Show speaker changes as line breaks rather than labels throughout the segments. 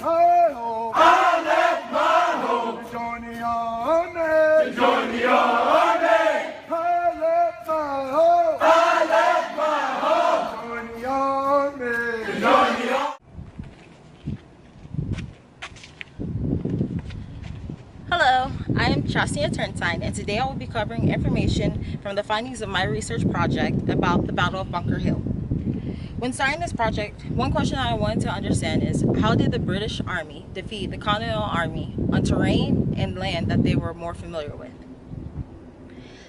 Hi-ho! I left my home to join the army. To join the army. I left my home. I left my home to join the army. To join the army.
Hello, I am Chastia Turntine, and today I will be covering information from the findings of my research project about the Battle of Bunker Hill. When starting this project, one question I wanted to understand is, how did the British Army defeat the Continental Army on terrain and land that they were more familiar with?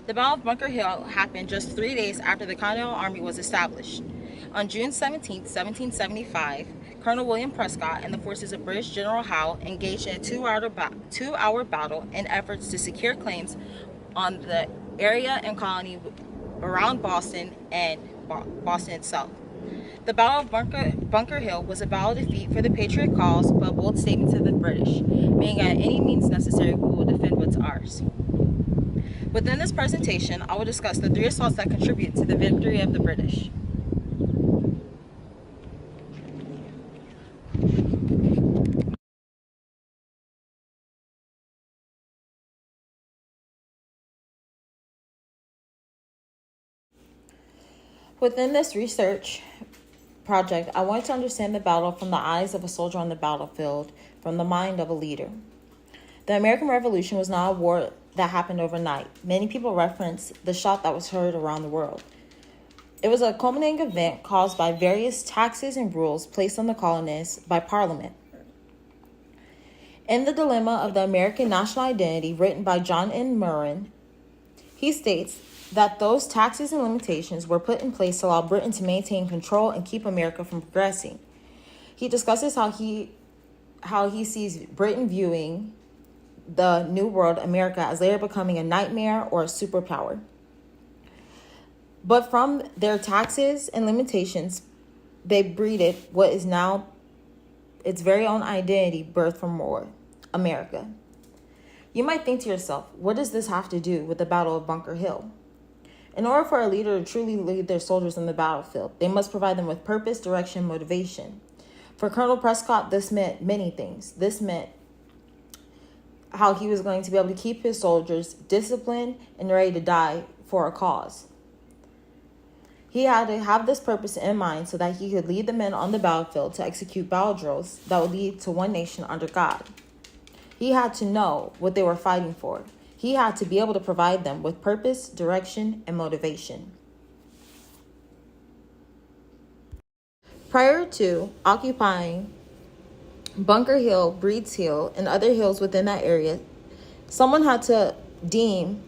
The Battle of Bunker Hill happened just 3 days after the Continental Army was established. On June 17, 1775, Colonel William Prescott and the forces of British General Howe engaged in a two-hour battle in efforts to secure claims on the area and colony around Boston and Boston itself. The Battle of Bunker Hill was a battle defeat for the Patriot cause, but a bold statement to the British, meaning at any means necessary we will defend what's ours. Within this presentation, I will discuss the 3 assaults that contribute to the victory of the British. Within this research project, I wanted to understand the battle from the eyes of a soldier on the battlefield, from the mind of a leader. The American Revolution was not a war that happened overnight. Many people reference the shout that was heard around the world. It was a culminating event caused by various taxes and rules placed on the colonists by Parliament. In The Dilemma of the American National Identity, written by John N. Murren, he states that those taxes and limitations were put in place to allow Britain to maintain control and keep America from progressing. He discusses how he sees Britain viewing the New World, America, as later becoming a nightmare or a superpower. But from their taxes and limitations, they breeded what is now its very own identity, birthed from war, America. You might think to yourself, what does this have to do with the Battle of Bunker Hill? In order for a leader to truly lead their soldiers on the battlefield, they must provide them with purpose, direction, motivation. For Colonel Prescott, this meant many things. This meant how he was going to be able to keep his soldiers disciplined and ready to die for a cause. He had to have this purpose in mind so that he could lead the men on the battlefield to execute battle drills that would lead to one nation under God. He had to know what they were fighting for. He had to be able to provide them with purpose, direction, and motivation. Prior to occupying Bunker Hill, Breed's Hill, and other hills within that area, someone had to deem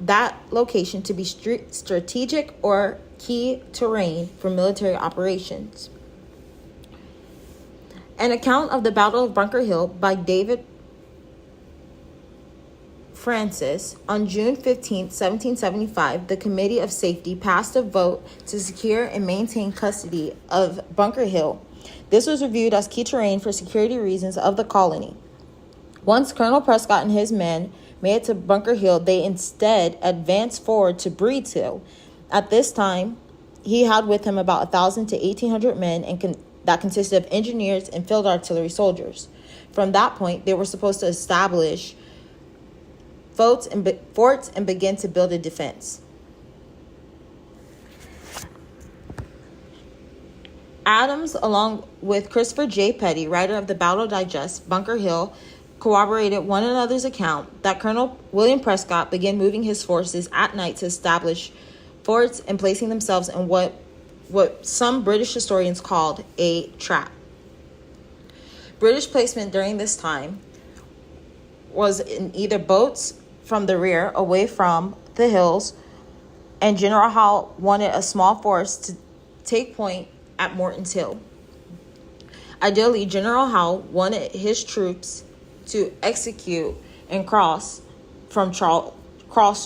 that location to be strategic or key terrain for military operations. An account of the Battle of Bunker Hill by David Francis on June 15, 1775, the Committee of Safety passed a vote to secure and maintain custody of Bunker Hill. This was reviewed as key terrain for security reasons of the colony. Once Colonel Prescott and his men made it to Bunker Hill, they instead advanced forward to Breed's Hill. At this time, he had with him about 1,000 to 1,800 men that consisted of engineers and field artillery soldiers. From that point, they were supposed to establish forts and begin to build a defense. Adams, along with Christopher J. Petty, writer of the Battle Digest, Bunker Hill, corroborated one another's account that Colonel William Prescott began moving his forces at night to establish forts and placing themselves in what some British historians called a trap. British placement during this time was in either boats from the rear away from the hills, and General Howe wanted a small force to take point at Morton's Hill. Ideally, General Howe wanted his troops to execute and cross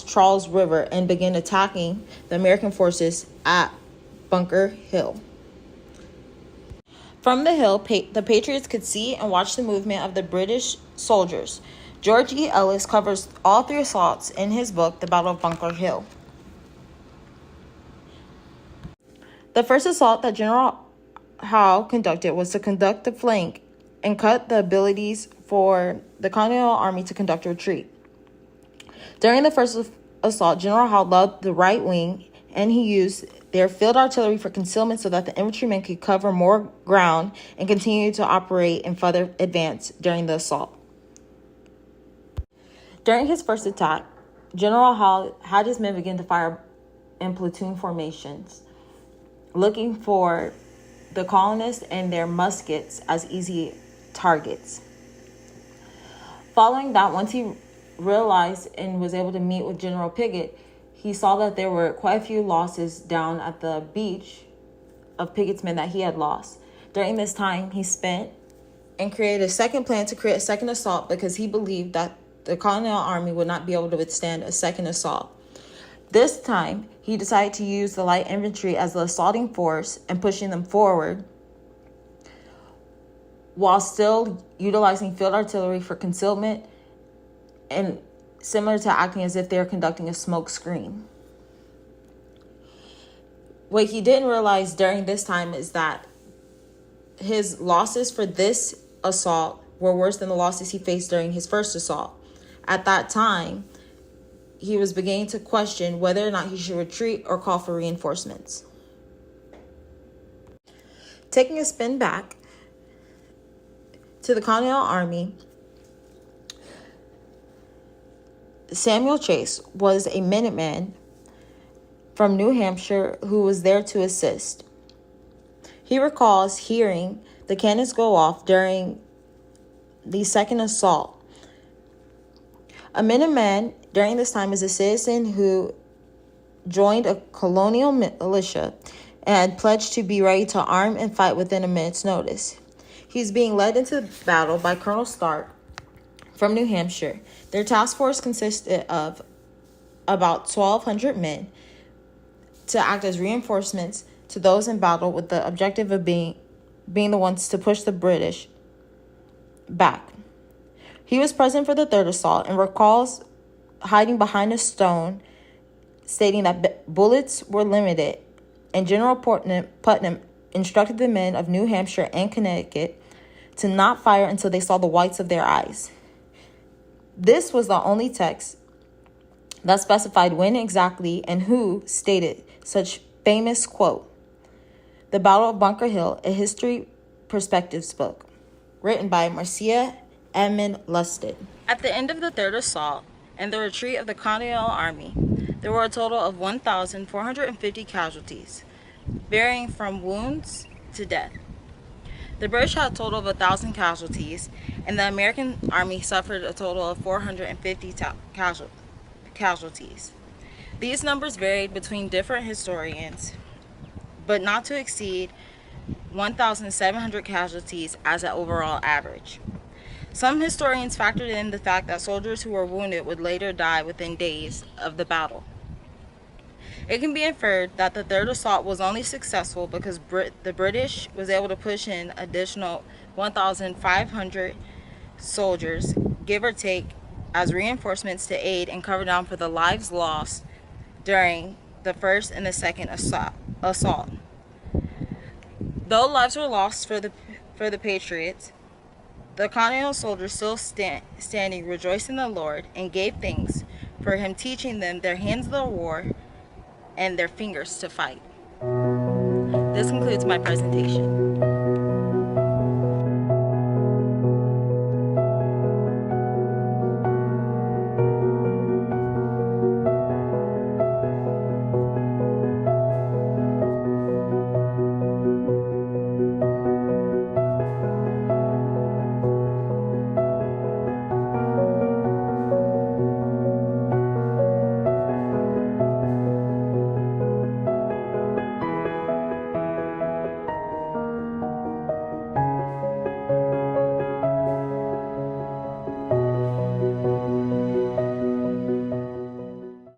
Charles River and begin attacking the American forces at Bunker Hill. From the hill, the Patriots could see and watch the movement of the British soldiers. George E. Ellis covers all 3 assaults in his book, The Battle of Bunker Hill. The first assault that General Howe conducted was to conduct the flank and cut the abilities for the Continental Army to conduct a retreat. During the first assault, General Howe led the right wing, and he used their field artillery for concealment so that the infantrymen could cover more ground and continue to operate and further advance during the assault. During his first attack, General Howe had his men begin to fire in platoon formations, looking for the colonists and their muskets as easy targets. Following that, once he realized and was able to meet with General Pickett, he saw that there were quite a few losses down at the beach of Pickett's men that he had lost. During this time, he spent and created a second plan to create a second assault because he believed that the Continental Army would not be able to withstand a second assault. This time, he decided to use the light infantry as the assaulting force and pushing them forward, while still utilizing field artillery for concealment and similar to acting as if they were conducting a smoke screen. What he didn't realize during this time is that his losses for this assault were worse than the losses he faced during his first assault. At that time, he was beginning to question whether or not he should retreat or call for reinforcements. Taking a spin back to the Continental Army, Samuel Chase was a Minuteman from New Hampshire who was there to assist. He recalls hearing the cannons go off during the second assault. A Minuteman during this time is a citizen who joined a colonial militia and pledged to be ready to arm and fight within a minute's notice. He's being led into battle by Colonel Stark from New Hampshire. Their task force consisted of about 1,200 men to act as reinforcements to those in battle, with the objective of being the ones to push the British back. He was present for the third assault and recalls hiding behind a stone, stating that bullets were limited, and General Putnam instructed the men of New Hampshire and Connecticut to not fire until they saw the whites of their eyes. This was the only text that specified when exactly and who stated such famous quote. The Battle of Bunker Hill, a history perspectives book, written by Marcia Edmund Lusted. At the end of the third assault and the retreat of the Continental Army, there were a total of 1,450 casualties, varying from wounds to death. The British had a total of 1,000 casualties, and the American Army suffered a total of 450 casualties. These numbers varied between different historians, but not to exceed 1,700 casualties as an overall average. Some historians factored in the fact that soldiers who were wounded would later die within days of the battle. It can be inferred that the third assault was only successful because the British was able to push in additional 1,500 soldiers, give or take, as reinforcements to aid and cover down for the lives lost during the first and the second assault. Though lives were lost for the Patriots, the Continental soldiers still standing rejoiced in the Lord and gave thanks for him teaching them their hands of the war and their fingers to fight. This concludes my presentation.